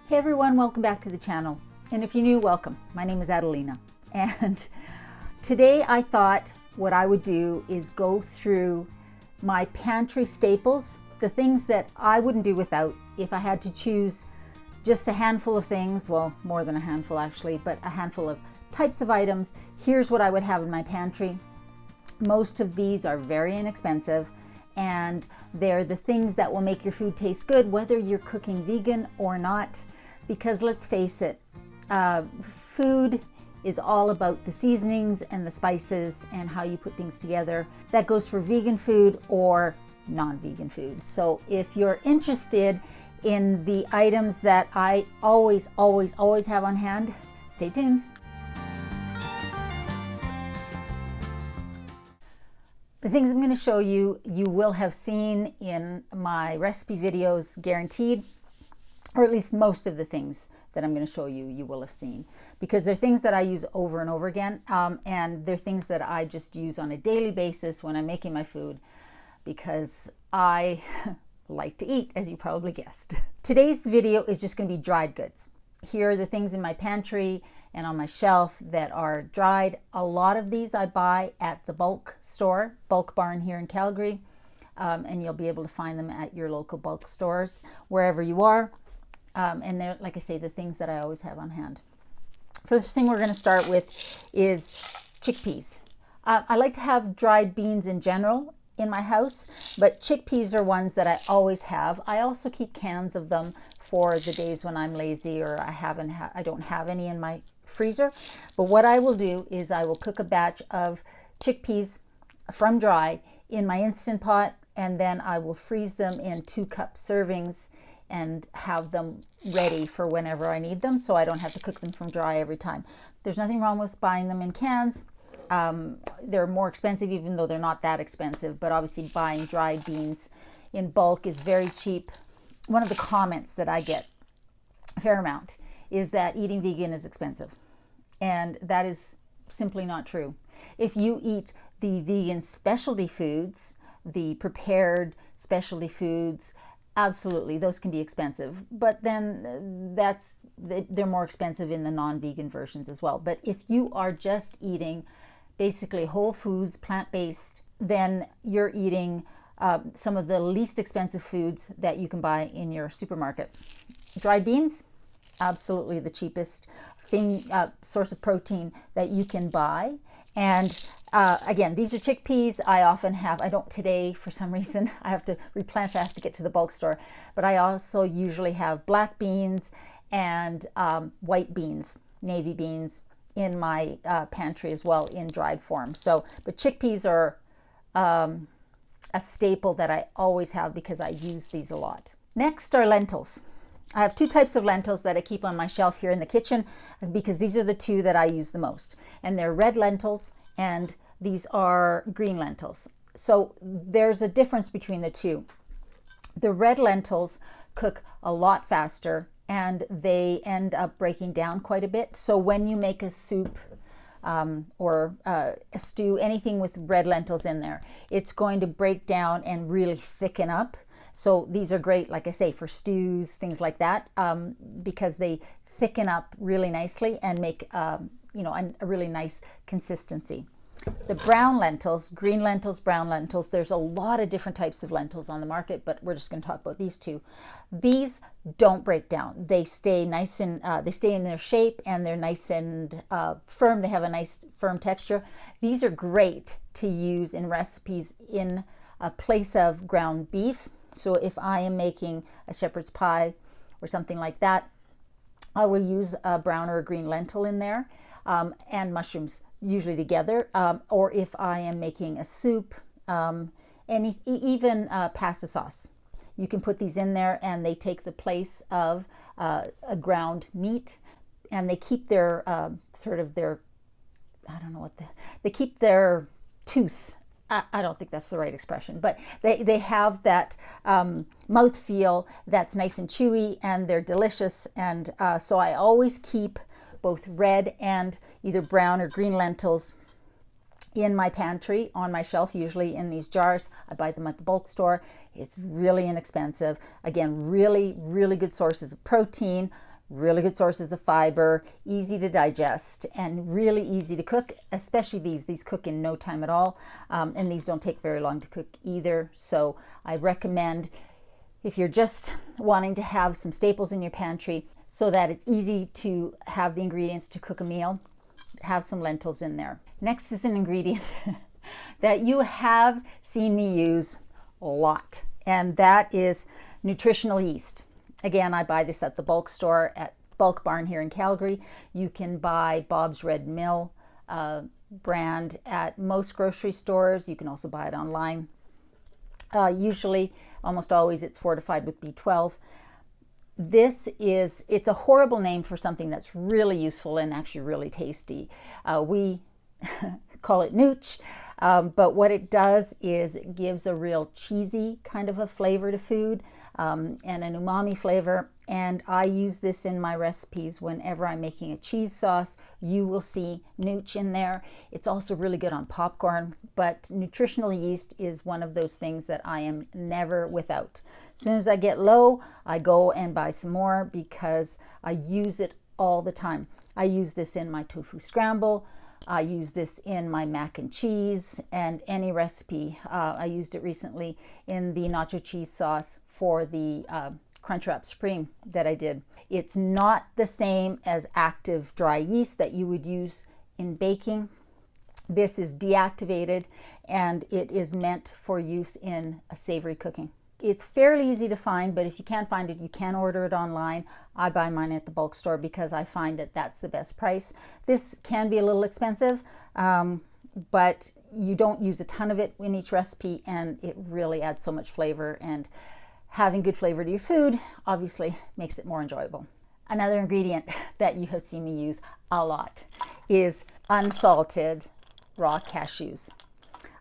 Hey everyone, welcome back to the channel. And if you're new, welcome. My name is Adelina. And today I thought what I would do is go through my pantry staples, the things that I wouldn't do without if I had to choose just a handful of things, well, more than a handful actually, but a handful of types of items. Here's what I would have in my pantry. Most of these are very inexpensive, and they're the things that will make your food taste good, whether you're cooking vegan or not. Because let's face it, food is all about the seasonings and the spices and how you put things together. That goes for vegan food or non-vegan food. So if you're interested in the items that I always have on hand, stay tuned. The things I'm going to show you, you will have seen in my recipe videos, guaranteed. Or at least most of the things that I'm going to show you, you will have seen, because they're things that I use over and over again, and they're things that I just use on a daily basis when I'm making my food, because I like to eat, as you probably guessed. Today's video is just going to be dried goods. Here are the things in my pantry and on my shelf that are dried. A lot of these I buy at the bulk store, Bulk Barn here in Calgary, and you'll be able to find them at your local bulk stores, wherever you are. And they're, like I say, the things that I always have on hand. First thing we're going to start with is chickpeas. I like to have dried beans in general in my house, but chickpeas are ones that I always have. I also keep cans of them for the days when I'm lazy or I don't have any in my freezer. But what I will do is I will cook a batch of chickpeas from dry in my Instant Pot, and then I will freeze them in 2-cup servings and have them ready for whenever I need them, so I don't have to cook them from dry every time. There's nothing wrong with buying them in cans. They're more expensive, even though they're not that expensive, but obviously buying dried beans in bulk is very cheap. One of the comments that I get a fair amount is that eating vegan is expensive, and that is simply not true. If you eat the vegan specialty foods, the prepared specialty foods, absolutely, those can be expensive, but then they're more expensive in the non-vegan versions as well. But if you are just eating basically whole foods, plant-based, then you're eating some of the least expensive foods that you can buy in your supermarket. Dried beans, absolutely the cheapest source of protein that you can buy. And again, these are chickpeas. I often have, I don't today for some reason, I have to replenish, I have to get to the bulk store, but I also usually have black beans and white beans, navy beans in my pantry as well in dried form. So, but chickpeas are a staple that I always have because I use these a lot. Next are lentils. I have 2 types of lentils that I keep on my shelf here in the kitchen because these are the 2 that I use the most. And they're red lentils and these are green lentils. So there's a difference between the 2. The red lentils cook a lot faster and they end up breaking down quite a bit. So when you make a soup or a stew, anything with red lentils in there, it's going to break down and really thicken up. So these are great, like I say, for stews, things like that, because they thicken up really nicely and make a really nice consistency. The brown lentils, green lentils, brown lentils, there's a lot of different types of lentils on the market, but we're just going to talk about these 2. These don't break down. They stay nice and they stay in their shape, and they're nice and firm. They have a nice firm texture. These are great to use in recipes in a place of ground beef. So if I am making a shepherd's pie or something like that, I will use a brown or a green lentil in there, and mushrooms usually together. Or if I am making a soup, even pasta sauce, you can put these in there and they take the place of a ground meat, and they keep their they keep their tooth. I don't think that's the right expression, but they have that mouthfeel that's nice and chewy, and they're delicious. And so I always keep both red and either brown or green lentils in my pantry on my shelf, usually in these jars. I buy them at the bulk store. It's really inexpensive. Again, really good sources of protein, really good sources of fiber, easy to digest, and really easy to cook, especially these. These cook in no time at all, and these don't take very long to cook either. So I recommend, if you're just wanting to have some staples in your pantry so that it's easy to have the ingredients to cook a meal, have some lentils in there. Next is an ingredient that you have seen me use a lot, and that is nutritional yeast. Again, I buy this at the bulk store at Bulk Barn here in Calgary. You can buy Bob's Red Mill brand at most grocery stores. You can also buy it online. Usually, almost always, it's fortified with B12. It's a horrible name for something that's really useful and actually really tasty. We call it nooch, but what it does is it gives a real cheesy kind of a flavor to food, and an umami flavor. And I use this in my recipes whenever I'm making a cheese sauce. You will see nooch in there. It's also really good on popcorn, but nutritional yeast is one of those things that I am never without. As soon as I get low, I go and buy some more because I use it all the time. I use this in my tofu scramble. I use this in my mac and cheese and any recipe. I used it recently in the nacho cheese sauce for the Crunchwrap Supreme that I did. It's not the same as active dry yeast that you would use in baking. This is deactivated and it is meant for use in a savory cooking. It's fairly easy to find, but if you can't find it, you can order it online. I buy mine at the bulk store because I find that that's the best price. This can be a little expensive, but you don't use a ton of it in each recipe, and it really adds so much flavor, and having good flavor to your food obviously makes it more enjoyable. Another ingredient that you have seen me use a lot is unsalted raw cashews.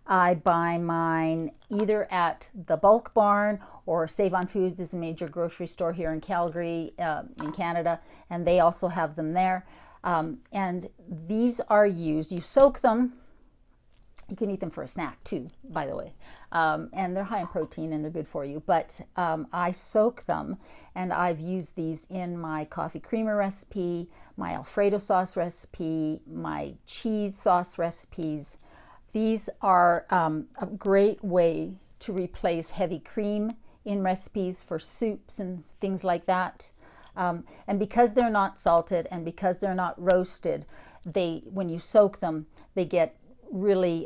I buy mine either at the Bulk Barn, or Save On Foods is a major grocery store here in Calgary, in Canada, and they also have them there. And these are used, you soak them. You can eat them for a snack too, by the way. And they're high in protein and they're good for you. But I soak them, and I've used these in my coffee creamer recipe, my Alfredo sauce recipe, my cheese sauce recipes. These are a great way to replace heavy cream in recipes for soups and things like that. And because they're not salted and because they're not roasted, when you soak them, they get really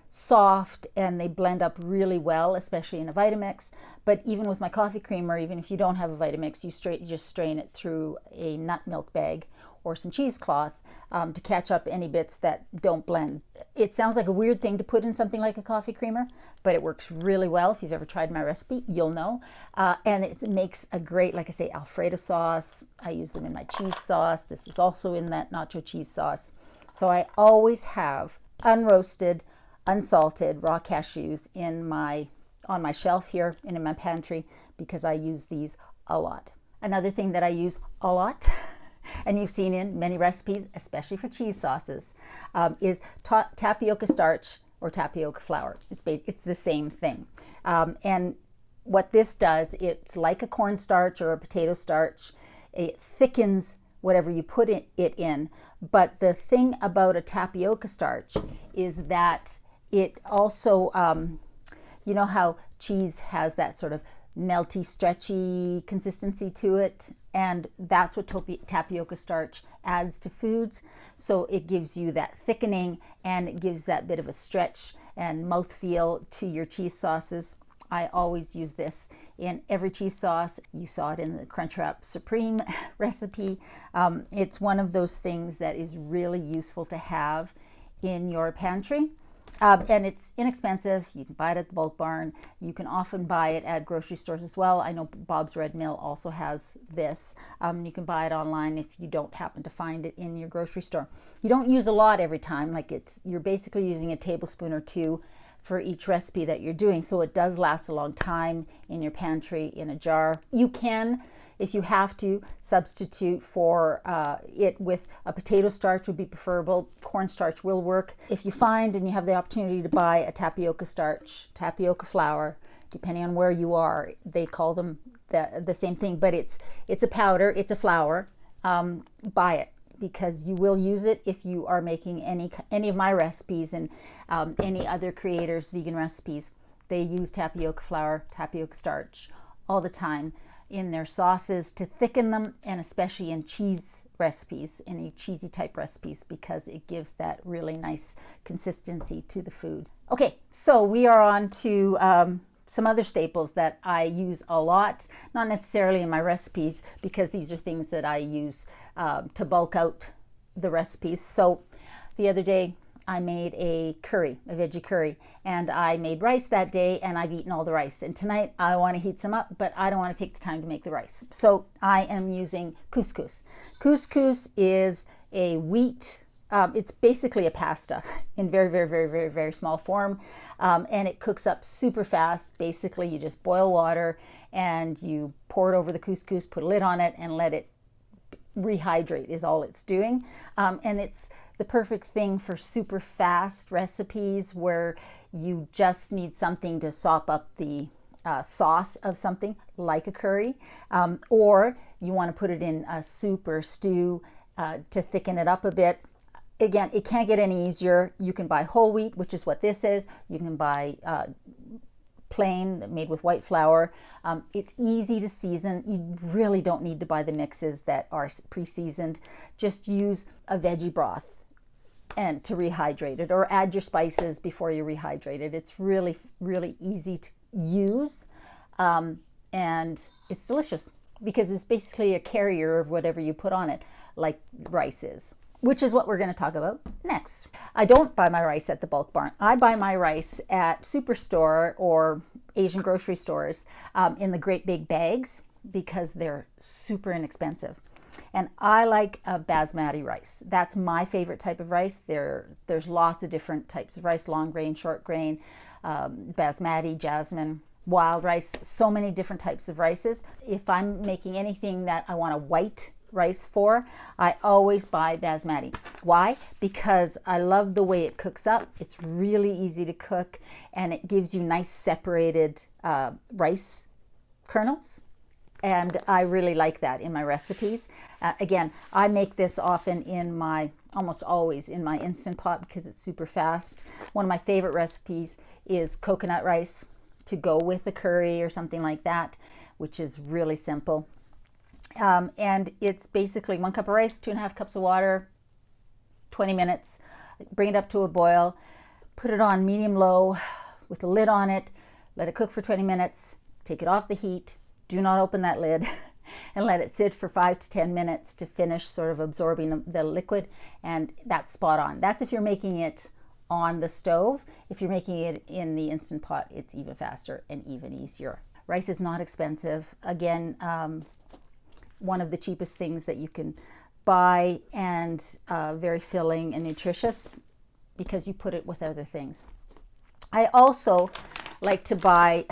soft and they blend up really well, especially in a Vitamix. But even with my coffee creamer, even if you don't have a Vitamix, you just strain it through a nut milk bag or some cheesecloth to catch up any bits that don't blend. It sounds like a weird thing to put in something like a coffee creamer, but it works really well. If you've ever tried my recipe, you'll know. And it makes a great, like I say, Alfredo sauce. I use them in my cheese sauce. This was also in that nacho cheese sauce. So I always have unroasted, unsalted raw cashews on my shelf here and in my pantry because I use these a lot. Another thing that I use a lot, and you've seen in many recipes, especially for cheese sauces, is tapioca starch or tapioca flour. It's the same thing. And what this does, it's like a cornstarch or a potato starch. It thickens whatever you put it in. But the thing about a tapioca starch is that it also, you know how cheese has that sort of melty, stretchy consistency to it, and that's what tapioca starch adds to foods. So it gives you that thickening, and it gives that bit of a stretch and mouthfeel to your cheese sauces. I always use this in every cheese sauce. You saw it in the Crunchwrap Supreme recipe. It's one of those things that is really useful to have in your pantry. And it's inexpensive. You can buy it at the Bulk Barn. You can often buy it at grocery stores as well. I know Bob's Red Mill also has this. You can buy it online if you don't happen to find it in your grocery store. You don't use a lot every time. Like you're basically using a tablespoon or two for each recipe that you're doing. So it does last a long time in your pantry in a jar. You can, if you have to, substitute for it with a potato starch would be preferable. Cornstarch will work. If you find and you have the opportunity to buy a tapioca starch, tapioca flour, depending on where you are, they call them the same thing, but it's a powder, it's a flour. Buy it, because you will use it if you are making any of my recipes, and any other creators' vegan recipes. They use tapioca flour, tapioca starch all the time in their sauces to thicken them, and especially in cheese recipes, any cheesy type recipes, because it gives that really nice consistency to the food. Okay, so we are on to some other staples that I use a lot, not necessarily in my recipes, because these are things that I use to bulk out the recipes. So the other day I made a veggie curry, and I made rice that day, and I've eaten all the rice. And tonight I want to heat some up, but I don't want to take the time to make the rice. So I am using couscous. Couscous is a wheat, it's basically a pasta in very, very, very, very, very small form. And it cooks up super fast. Basically, you just boil water and you pour it over the couscous, put a lid on it, and let it rehydrate is all it's doing. And it's the perfect thing for super fast recipes where you just need something to sop up the sauce of something like a curry, or you want to put it in a soup or stew to thicken it up a bit. Again, it can't get any easier. You can buy whole wheat, which is what this is. You can buy plain, made with white flour. It's easy to season. You really don't need to buy the mixes that are pre-seasoned. Just use a veggie broth and to rehydrate it, or add your spices before you rehydrate it. It's really, really easy to use, and it's delicious because it's basically a carrier of whatever you put on it, like rice is, which is what we're going to talk about next. I don't buy my rice at the bulk barn. I buy my rice at Superstore or Asian grocery stores in the great big bags, because they're super inexpensive. And I like a basmati rice. That's my favorite type of rice. There's lots of different types of rice: long grain, short grain, basmati, jasmine, wild rice, so many different types of rices. If I'm making anything that I want a white rice for, I always buy basmati. Why? Because I love the way it cooks up. It's really easy to cook, and it gives you nice separated rice kernels. And I really like that in my recipes. Again, I make this often almost always in my Instant Pot, because it's super fast. One of my favorite recipes is coconut rice to go with the curry or something like that, which is really simple. And it's basically 1 cup of rice, 2.5 cups of water, 20 minutes. Bring it up to a boil, put it on medium-low with a lid on it, let it cook for 20 minutes, take it off the heat. Do not open that lid, and let it sit for 5 to 10 minutes to finish sort of absorbing the liquid, and that's spot on. That's if you're making it on the stove. If you're making it in the Instant Pot, it's even faster and even easier. Rice is not expensive. Again, one of the cheapest things that you can buy, and very filling and nutritious because you put it with other things. I also like to buy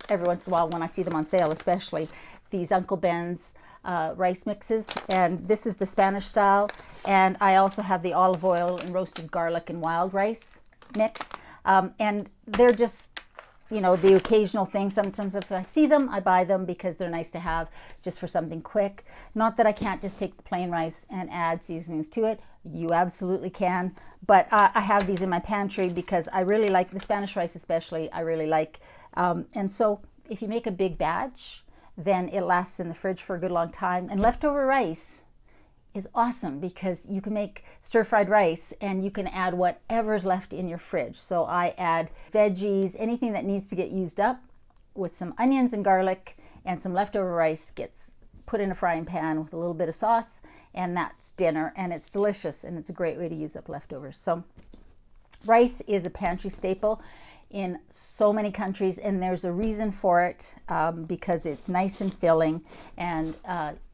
every once in a while, when I see them on sale especially, these Uncle Ben's rice mixes, and this is the Spanish style, and I also have the olive oil and roasted garlic and wild rice mix, and they're just, you know, the occasional thing. Sometimes if I see them, I buy them because they're nice to have just for something quick. Not that I can't just take the plain rice and add seasonings to it. You absolutely can. But I have these in my pantry because I really like the Spanish rice, especially. I really like. And so if you make a big batch, then it lasts in the fridge for a good long time. And leftover rice is awesome because you can make stir-fried rice and you can add whatever's left in your fridge. So I add veggies, anything that needs to get used up, with some onions and garlic, and some leftover rice gets put in a frying pan with a little bit of sauce, and that's dinner, and it's delicious, and it's a great way to use up leftovers. So rice is a pantry staple in so many countries, and there's a reason for it, because it's nice and filling, and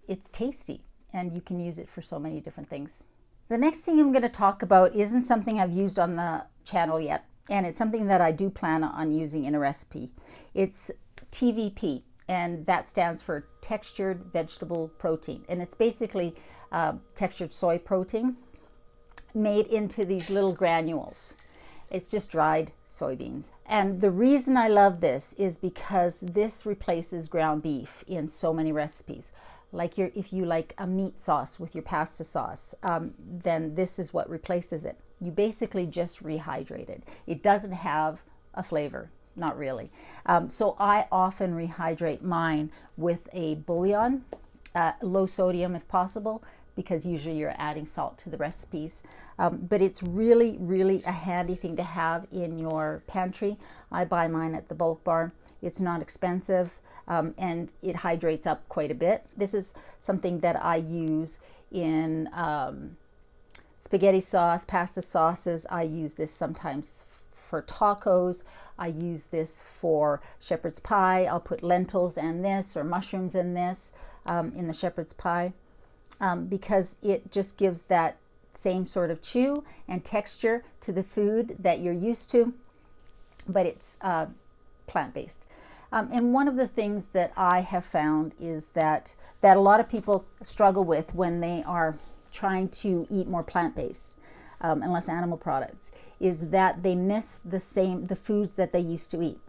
it's tasty, and you can use it for so many different things. The next thing I'm going to talk about isn't something I've used on the channel yet, and it's something that I do plan on using in a recipe. It's TVP, and that stands for textured vegetable protein, and it's basically textured soy protein made into these little granules. It's just dried soybeans. And the reason I love this is because this replaces ground beef in so many recipes. Like if you like a meat sauce with your pasta sauce, then this is what replaces it. You basically just rehydrate it. It doesn't have a flavor, not really. So I often rehydrate mine with a bouillon, low sodium if possible, because usually you're adding salt to the recipes. But it's really, really a handy thing to have in your pantry. I buy mine at the bulk barn. It's not expensive, and it hydrates up quite a bit. This is something that I use in spaghetti sauce, pasta sauces. I use this sometimes for tacos. I use this for shepherd's pie. I'll put lentils in this or mushrooms in this in the shepherd's pie. Because it just gives that same sort of chew and texture to the food that you're used to, but it's plant-based. And one of the things that I have found is that a lot of people struggle with when they are trying to eat more plant-based and less animal products is that they miss the foods that they used to eat.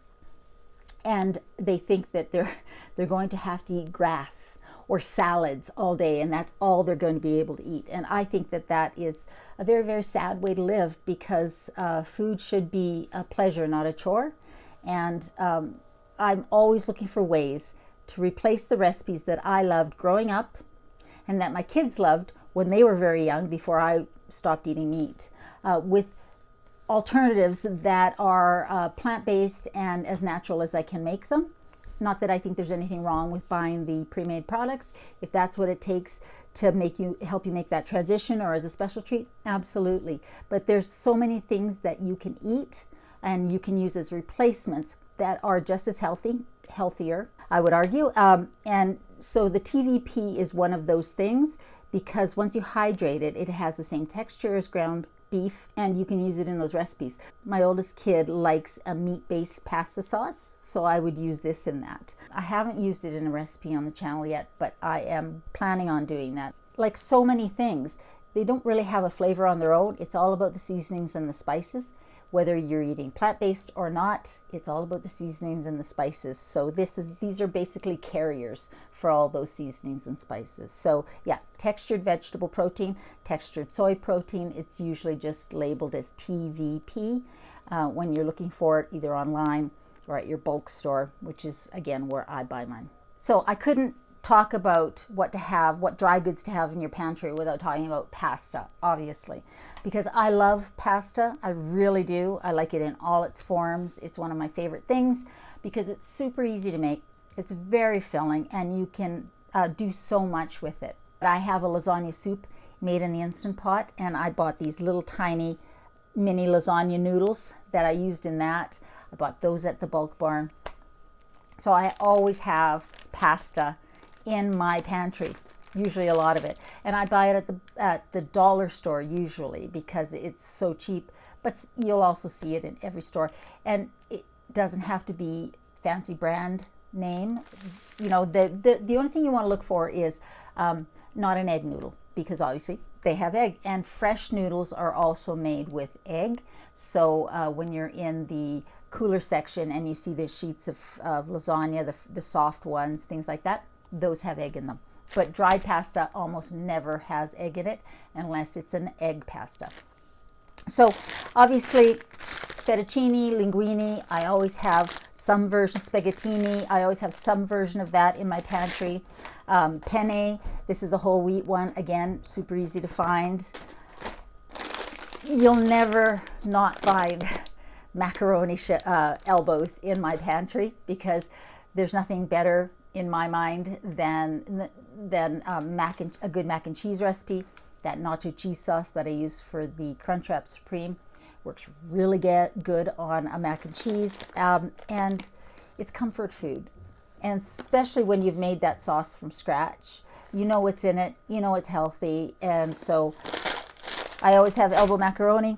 And they think that they're going to have to eat grass or salads all day, and that's all they're going to be able to eat. And I think that is a very, very sad way to live, because food should be a pleasure, not a chore. And I'm always looking for ways to replace the recipes that I loved growing up and that my kids loved when they were very young, before I stopped eating meat, with alternatives that are plant-based and as natural as I can make them. Not that I think there's anything wrong with buying the pre-made products. If that's what it takes to help you make that transition, or as a special treat, absolutely. But there's so many things that you can eat and you can use as replacements that are just as healthier, I would argue. And so the TVP is one of those things, because once you hydrate it, it has the same texture as ground beef, and you can use it in those recipes. My oldest kid likes a meat-based pasta sauce, so I would use this in that. I haven't used it in a recipe on the channel yet, but I am planning on doing that. Like so many things, they don't really have a flavor on their own. It's all about the seasonings and the spices. Whether you're eating plant-based or not, it's all about the seasonings and the spices. So these are basically carriers for all those seasonings and spices. So yeah, textured vegetable protein, textured soy protein, it's usually just labeled as TVP when you're looking for it either online or at your bulk store, which is again where I buy mine. So I couldn't talk about what dry goods to have in your pantry without talking about pasta, obviously, because I love pasta. I really do. I like it in all its forms. It's one of my favorite things because it's super easy to make. It's very filling, and you can do so much with it. I have a lasagna soup made in the Instant Pot, and I bought these little tiny mini lasagna noodles that I used in that. I bought those at the bulk barn. So I always have pasta in my pantry, usually a lot of it, and I buy it at the dollar store usually because it's so cheap, but you'll also see it in every store, and it doesn't have to be fancy brand name. You know, the only thing you want to look for is not an egg noodle, because obviously they have egg, and fresh noodles are also made with egg. So when you're in the cooler section and you see the sheets of lasagna, the soft ones, things like that, those have egg in them. But dried pasta almost never has egg in it unless it's an egg pasta. So obviously fettuccine, linguine, I always have some version. Spaghettini, I always have some version of that in my pantry. Penne, this is a whole wheat one, again, super easy to find. You'll never not find macaroni elbows in my pantry, because there's nothing better in my mind than a good mac and cheese recipe. That nacho cheese sauce that I use for the Crunchwrap Supreme works really good on a mac and cheese, and it's comfort food. And especially when you've made that sauce from scratch, you know what's in it, you know it's healthy, and so I always have elbow macaroni.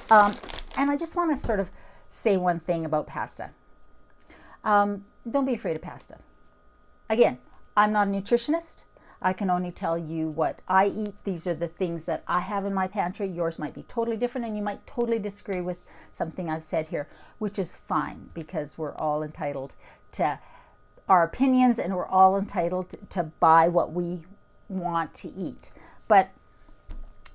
And I just want to sort of say one thing about pasta. Don't be afraid of pasta. Again, I'm not a nutritionist. I can only tell you what I eat. These are the things that I have in my pantry. Yours might be totally different, and you might totally disagree with something I've said here, which is fine, because we're all entitled to our opinions, and we're all entitled to buy what we want to eat. But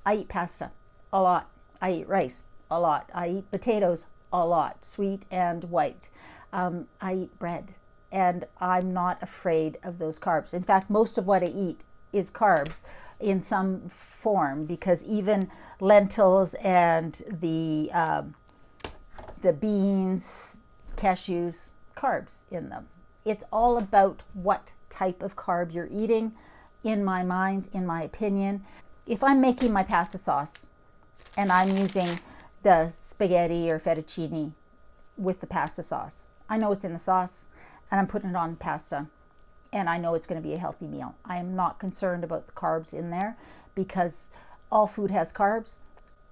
I eat pasta a lot. I eat rice a lot. I eat potatoes a lot, sweet and white. I eat bread, and I'm not afraid of those carbs. In fact, most of what I eat is carbs in some form, because even lentils and the beans, cashews, carbs in them. It's all about what type of carb you're eating, in my mind, in my opinion. If I'm making my pasta sauce and I'm using the spaghetti or fettuccine with the pasta sauce, I know it's in the sauce and I'm putting it on pasta, and I know it's going to be a healthy meal. I am not concerned about the carbs in there, because all food has carbs,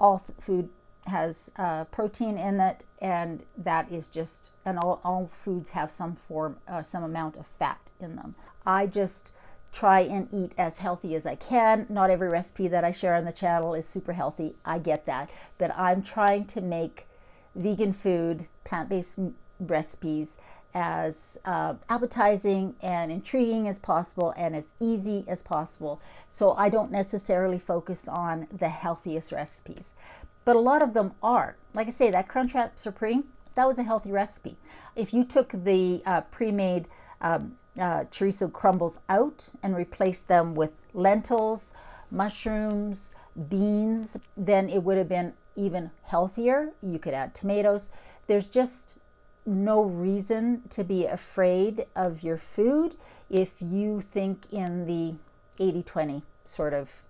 all food has protein in it, and that is just, and all foods have some form, some amount of fat in them. I just try and eat as healthy as I can. Not every recipe that I share on the channel is super healthy. I get that. But I'm trying to make vegan food, plant-based recipes, as appetizing and intriguing as possible, and as easy as possible. So I don't necessarily focus on the healthiest recipes. But a lot of them are. Like I say, that Crunchwrap Supreme, that was a healthy recipe. If you took the pre-made chorizo crumbles out and replaced them with lentils, mushrooms, beans, then it would have been even healthier. You could add tomatoes. There's just no reason to be afraid of your food if you think in the 80-20 sort of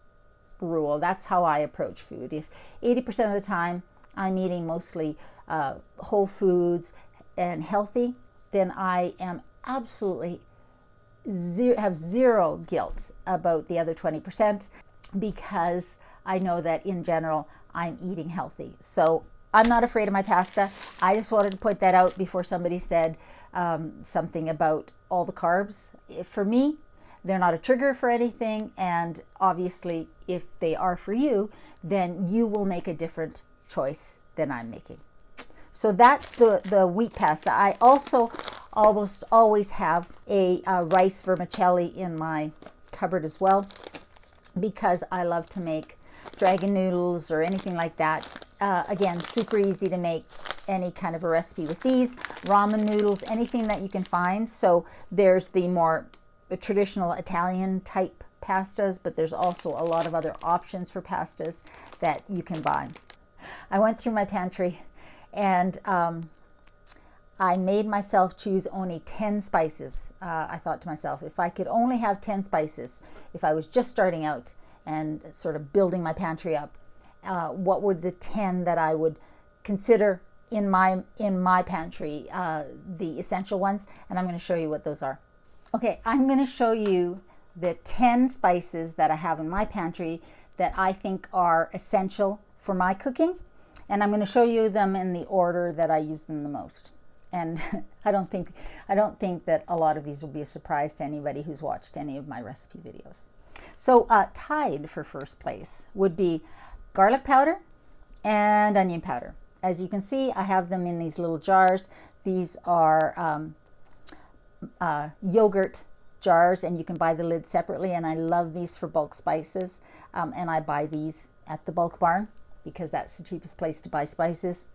rule. That's how I approach food. If 80% of the time I'm eating mostly whole foods and healthy, then I am absolutely have zero guilt about the other 20, because I know that in general I'm eating healthy. So I'm not afraid of my pasta. I just wanted to point that out before somebody said something about all the carbs. For me, they're not a trigger for anything, and obviously if they are for you, then you will make a different choice than I'm making. So that's the wheat pasta. I also almost always have a rice vermicelli in my cupboard as well, because I love to make dragon noodles or anything like that. Again, super easy to make any kind of a recipe with these. Ramen noodles, anything that you can find. So there's the more traditional Italian type pastas, but there's also a lot of other options for pastas that you can buy. I went through my pantry, and I made myself choose only 10 spices. I thought to myself, if I could only have 10 spices, if I was just starting out and sort of building my pantry up, what were the 10 that I would consider in my pantry, the essential ones? And I'm going to show you what those are. Okay, I'm going to show you the 10 spices that I have in my pantry that I think are essential for my cooking, and I'm going to show you them in the order that I use them the most. And I don't think that a lot of these will be a surprise to anybody who's watched any of my recipe videos. So tied for first place would be garlic powder and onion powder. As you can see, I have them in these little jars. These are yogurt jars, and you can buy the lid separately, and I love these for bulk spices, and I buy these at the bulk barn because that's the cheapest place to buy spices.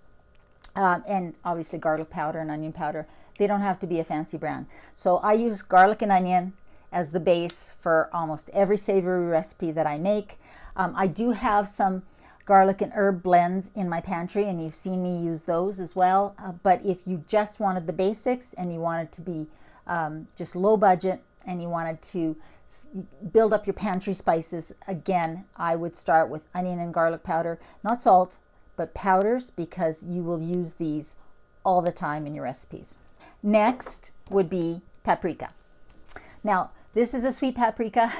And obviously garlic powder and onion powder, they don't have to be a fancy brand. So I use garlic and onion as the base for almost every savory recipe that I make. I do have some garlic and herb blends in my pantry, and you've seen me use those as well. But if you just wanted the basics and you wanted to be just low budget and you wanted to build up your pantry spices, again, I would start with onion and garlic powder, not salt, but powders, because you will use these all the time in your recipes. Next would be paprika. Now, this is a sweet paprika.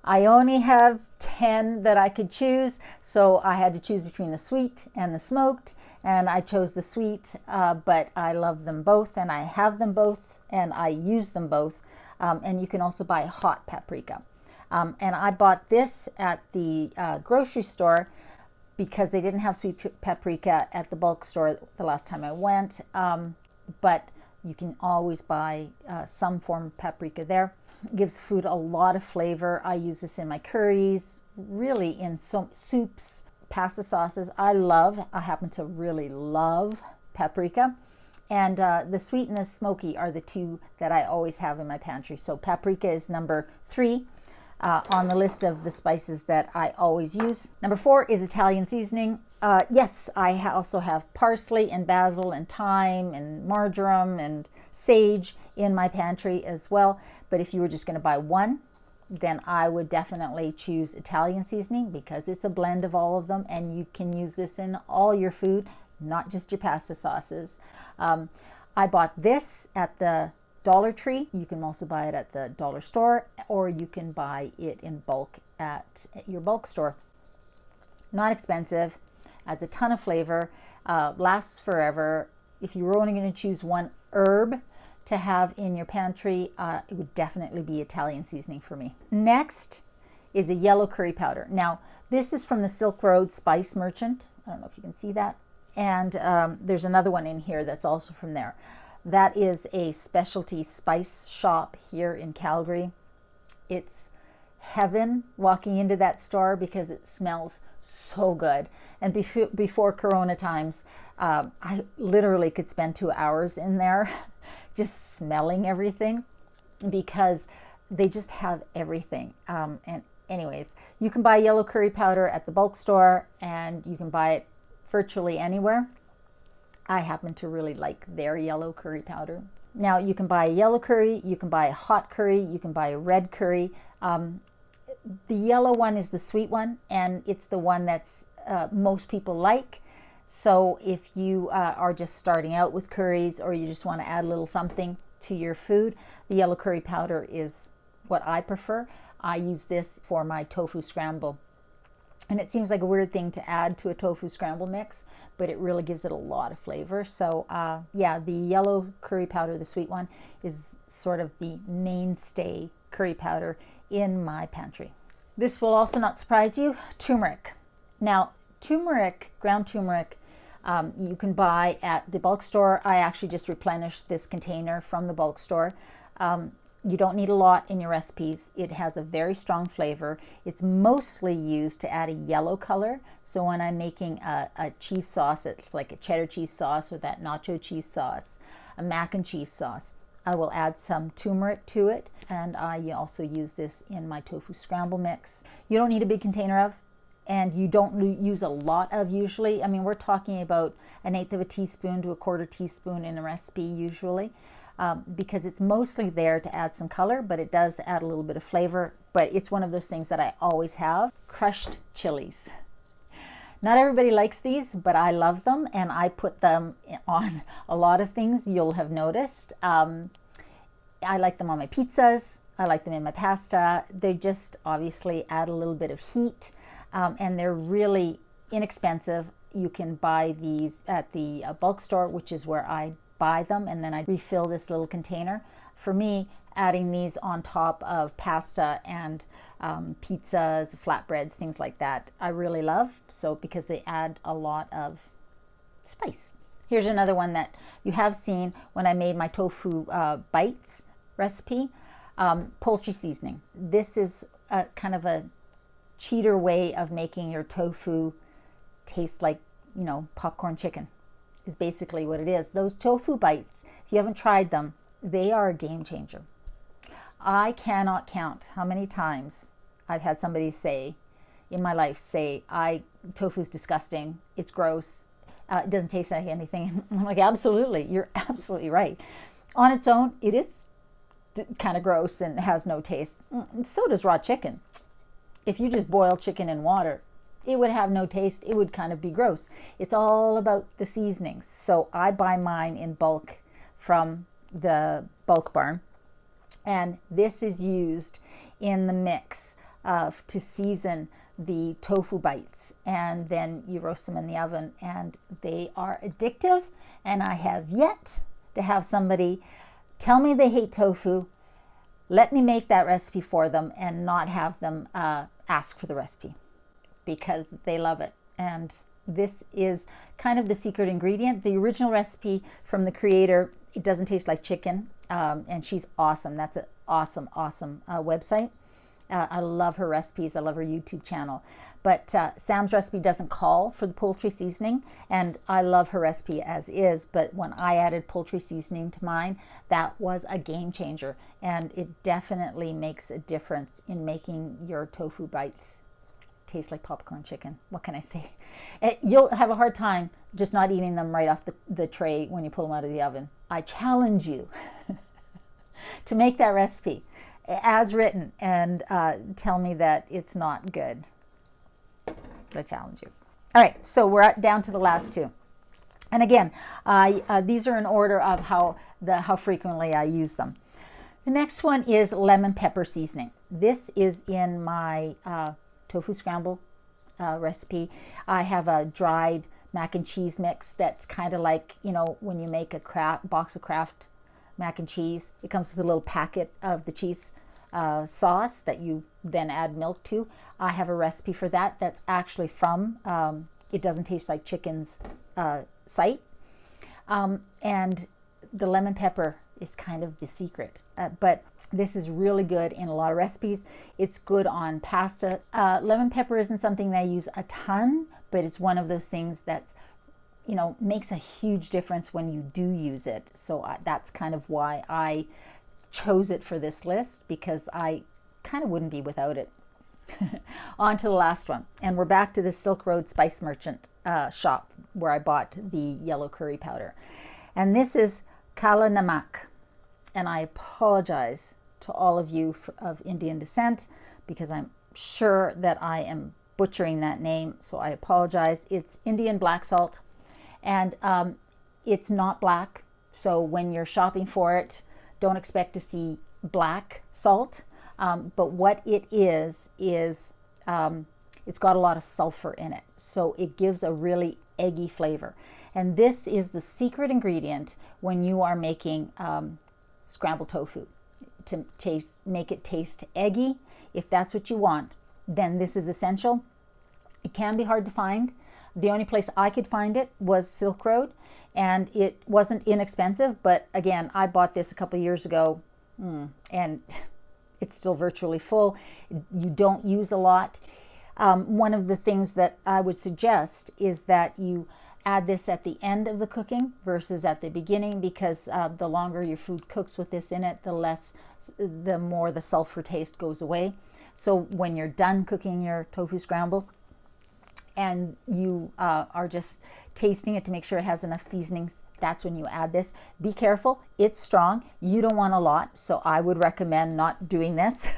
I only have 10 that I could choose, so I had to choose between the sweet and the smoked, and I chose the sweet, but I love them both, and I have them both, and I use them both, and you can also buy hot paprika. And I bought this at the grocery store because they didn't have sweet paprika at the bulk store the last time I went. But you can always buy some form of paprika there. It gives food a lot of flavor. I use this in my curries, really in soups, pasta sauces. I happen to really love paprika. And the sweet and the smoky are the two that I always have in my pantry. So paprika is number 3 on the list of the spices that I always use. Number 4 is Italian seasoning. Yes, I also have parsley and basil and thyme and marjoram and sage in my pantry as well. But if you were just going to buy one, then I would definitely choose Italian seasoning because it's a blend of all of them, and you can use this in all your food, not just your pasta sauces. I bought this at the Dollar Tree. You can also buy it at the dollar store, or you can buy it in bulk at your bulk store. Not expensive, adds a ton of flavor, lasts forever. If you were only going to choose one herb to have in your pantry, it would definitely be Italian seasoning for me. Next is a yellow curry powder. Now, this is from the Silk Road Spice Merchant. I don't know if you can see that. And there's another one in here that's also from there. That is a specialty spice shop here in Calgary. It's heaven walking into that store because it smells so good. And before Corona times, I literally could spend 2 hours in there just smelling everything because they just have everything. And anyways, you can buy yellow curry powder at the bulk store, and you can buy it virtually anywhere. I happen to really like their yellow curry powder. Now, you can buy a yellow curry, you can buy a hot curry, you can buy a red curry. The yellow one is the sweet one, and it's the one that's most people like. So if you are just starting out with curries, or you just want to add a little something to your food, the yellow curry powder is what I prefer. I use this for my tofu scramble. And it seems like a weird thing to add to a tofu scramble mix, but it really gives it a lot of flavor. So yeah, the yellow curry powder, the sweet one, is sort of the mainstay curry powder in my pantry. This will also not surprise you, turmeric. Now, turmeric, ground turmeric, you can buy at the bulk store. I actually just replenished this container from the bulk store. You don't need a lot in your recipes. It has a very strong flavor. It's mostly used to add a yellow color. So when I'm making a cheese sauce, it's like a cheddar cheese sauce or that nacho cheese sauce, a mac and cheese sauce, I will add some turmeric to it. And I also use this in my tofu scramble mix. You don't need a big container of, and you don't use a lot of usually. I mean, we're talking about 1/8 of a teaspoon to 1/4 teaspoon in a recipe usually. Because it's mostly there to add some color, but it does add a little bit of flavor. But it's one of those things that I always have. Crushed chilies. Not everybody likes these, but I love them, and I put them on a lot of things, you'll have noticed. I like them on my pizzas. I like them in my pasta. They just obviously add a little bit of heat, and they're really inexpensive. You can buy these at the bulk store, which is where I buy them, and then I refill this little container. For me, adding these on top of pasta and pizzas, flatbreads, things like that, I really love, so because they add a lot of spice. Here's another one that you have seen when I made my Tofu Bites recipe, Poultry Seasoning. This is a kind of a cheater way of making your tofu taste like, you know, popcorn chicken. Is basically what it is. Those Tofu Bites, if you haven't tried them, they are a game changer. I cannot count how many times I've had somebody say in my life, tofu's disgusting, it's gross, it doesn't taste like anything. I'm like, absolutely, you're absolutely right. On its own, it is kind of gross and has no taste. So does raw chicken. If you just boil chicken in water, it would have no taste. It would kind of be gross. It's all about the seasonings. So I buy mine in bulk from the bulk barn. And this is used in the mix to season the tofu bites. And then you roast them in the oven, and they are addictive. And I have yet to have somebody tell me they hate tofu let me make that recipe for them and not have them ask for the recipe, because they love it. And this is kind of the secret ingredient. The original recipe from the creator, it doesn't taste like chicken, and she's awesome. That's an awesome website. I love her recipes. I love her YouTube channel. But Sam's recipe doesn't call for the poultry seasoning, and I love her recipe as is. But when I added poultry seasoning to mine, that was a game changer, and it definitely makes a difference in making your tofu bites taste like popcorn chicken. What can I say? You'll have a hard time just not eating them right off the tray when you pull them out of the oven. I challenge you to make that recipe as written and tell me that it's not good. I challenge you. All right, so we're down to the last two. And again, these are in order of how frequently I use them. The next one is lemon pepper seasoning. This is in my tofu scramble recipe. I have a dried mac and cheese mix that's kind of like, you know, when you make a box of Kraft mac and cheese, it comes with a little packet of the cheese sauce that you then add milk to. I have a recipe for that that's actually from It Doesn't Taste Like Chicken's site. And the lemon pepper is kind of the secret. But this is really good in a lot of recipes. It's good on pasta. Lemon pepper isn't something that I use a ton, but it's one of those things that's, you know, makes a huge difference when you do use it. So that's kind of why I chose it for this list, because I kind of wouldn't be without it. On to the last one. And we're back to the Silk Road Spice Merchant shop where I bought the yellow curry powder. And this is Kala Namak. And I apologize to all of you of Indian descent, because I'm sure that I am butchering that name, so I apologize. It's Indian black salt, and it's not black, so when you're shopping for it, don't expect to see black salt. But what it is it's got a lot of sulfur in it, so it gives a really eggy flavor. And this is the secret ingredient when you are making scrambled tofu, to make it taste eggy. If that's what you want, then this is essential. It can be hard to find. The only place I could find it was Silk Road, and it wasn't inexpensive, but again, I bought this a couple years ago, and it's still virtually full. You don't use a lot. One of the things that I would suggest is that you add this at the end of the cooking versus at the beginning, because the longer your food cooks with this in it, the more the sulfur taste goes away. So when you're done cooking your tofu scramble and you are just tasting it to make sure it has enough seasonings, that's when you add this. Be careful, it's strong. You don't want a lot, so I would recommend not doing this.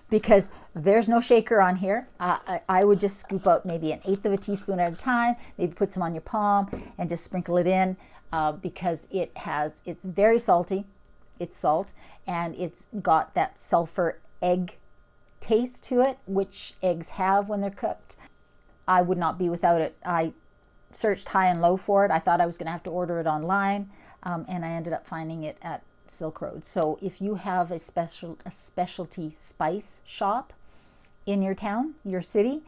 Because there's no shaker on here. I would just scoop out maybe 1/8 of a teaspoon at a time, maybe put some on your palm and just sprinkle it in, because it's very salty, it's salt, and it's got that sulfur egg taste to it, which eggs have when they're cooked. I would not be without it. I searched high and low for it. I thought I was going to have to order it online, and I ended up finding it at Silk Road. So if you have a specialty spice shop in your town, your city,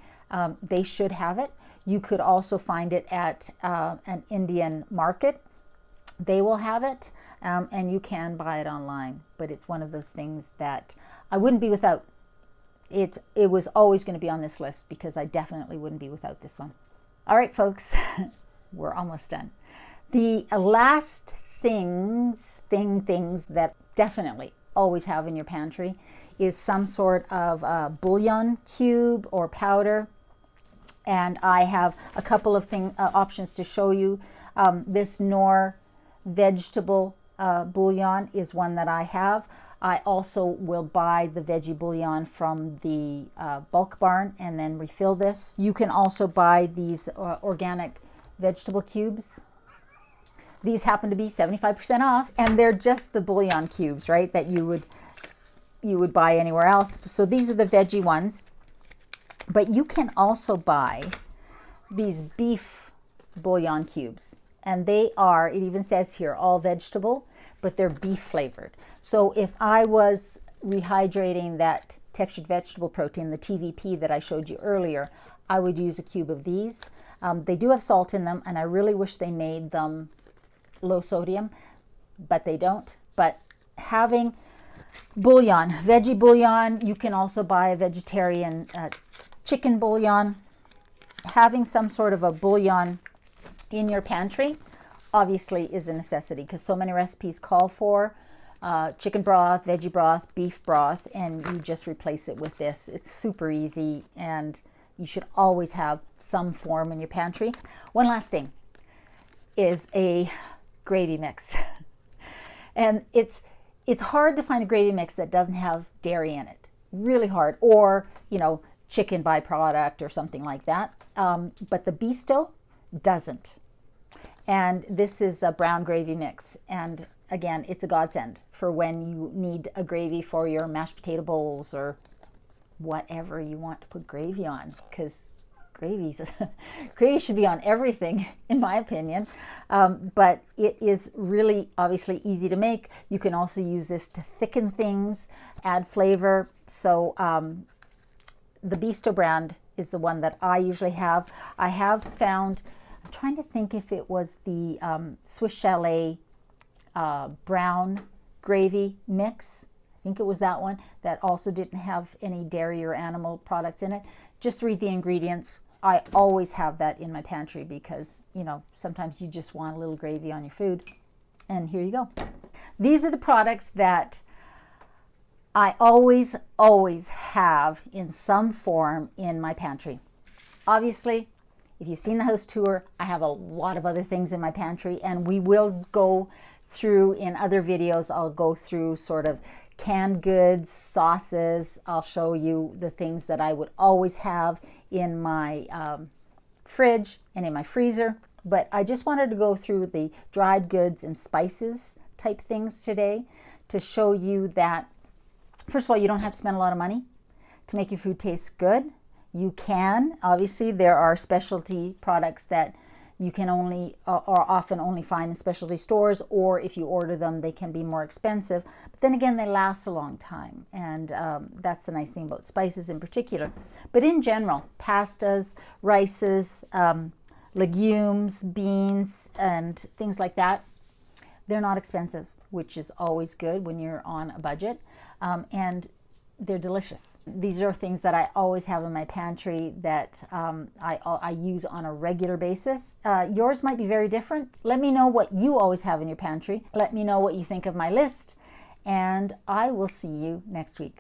they should have it. You could also find it at an Indian market. They will have it, and you can buy it online. But it's one of those things that I wouldn't be without. It was always going to be on this list, because I definitely wouldn't be without this one. All right, folks, we're almost done. The last things that definitely always have in your pantry is some sort of bouillon cube or powder. And I have a couple of options to show you. This Knorr vegetable bouillon is one that I have. I also will buy the veggie bouillon from the bulk barn and then refill this. You can also buy these organic vegetable cubes. These happen to be 75% off, and they're just the bouillon cubes, right, that you would buy anywhere else. So these are the veggie ones. But you can also buy these beef bouillon cubes. And they are, it even says here, all vegetable, but they're beef flavored. So if I was rehydrating that textured vegetable protein, the TVP that I showed you earlier, I would use a cube of these. They do have salt in them, and I really wish they made them low sodium, but they don't. But having bouillon, veggie bouillon, you can also buy a vegetarian chicken bouillon. Having some sort of a bouillon in your pantry obviously is a necessity, because so many recipes call for chicken broth, veggie broth, beef broth, and you just replace it with this. It's super easy, and you should always have some form in your pantry. One last thing is a gravy mix. And it's hard to find a gravy mix that doesn't have dairy in it. Really hard. Or, you know, chicken byproduct or something like that. But the Bisto doesn't. And this is a brown gravy mix. And again, it's a godsend for when you need a gravy for your mashed potato bowls or whatever you want to put gravy on, because gravy should be on everything, in my opinion. But it is really obviously easy to make. You can also use this to thicken things, add flavor. So the Bisto brand is the one that I usually have. I have found, I'm trying to think if it was the Swiss Chalet brown gravy mix. I think it was that one that also didn't have any dairy or animal products in it. Just read the ingredients. I always have that in my pantry because, you know, sometimes you just want a little gravy on your food. And here you go. These are the products that I always have in some form in my pantry. Obviously, if you've seen the house tour, I have a lot of other things in my pantry, and we will go through in other videos. I'll go through sort of canned goods, sauces. I'll show you the things that I would always have in my fridge and in my freezer. But I just wanted to go through the dried goods and spices type things today to show you that, first of all, you don't have to spend a lot of money to make your food taste good. You can. Obviously, there are specialty products that you can only or often only find in specialty stores, or if you order them, they can be more expensive. But then again, they last a long time, and that's the nice thing about spices in particular. But in general, pastas, rices, legumes, beans, and things like that, they're not expensive, which is always good when you're on a budget, and they're delicious. These are things that I always have in my pantry that I use on a regular basis. Yours might be very different. Let me know what you always have in your pantry. Let me know what you think of my list, and I will see you next week.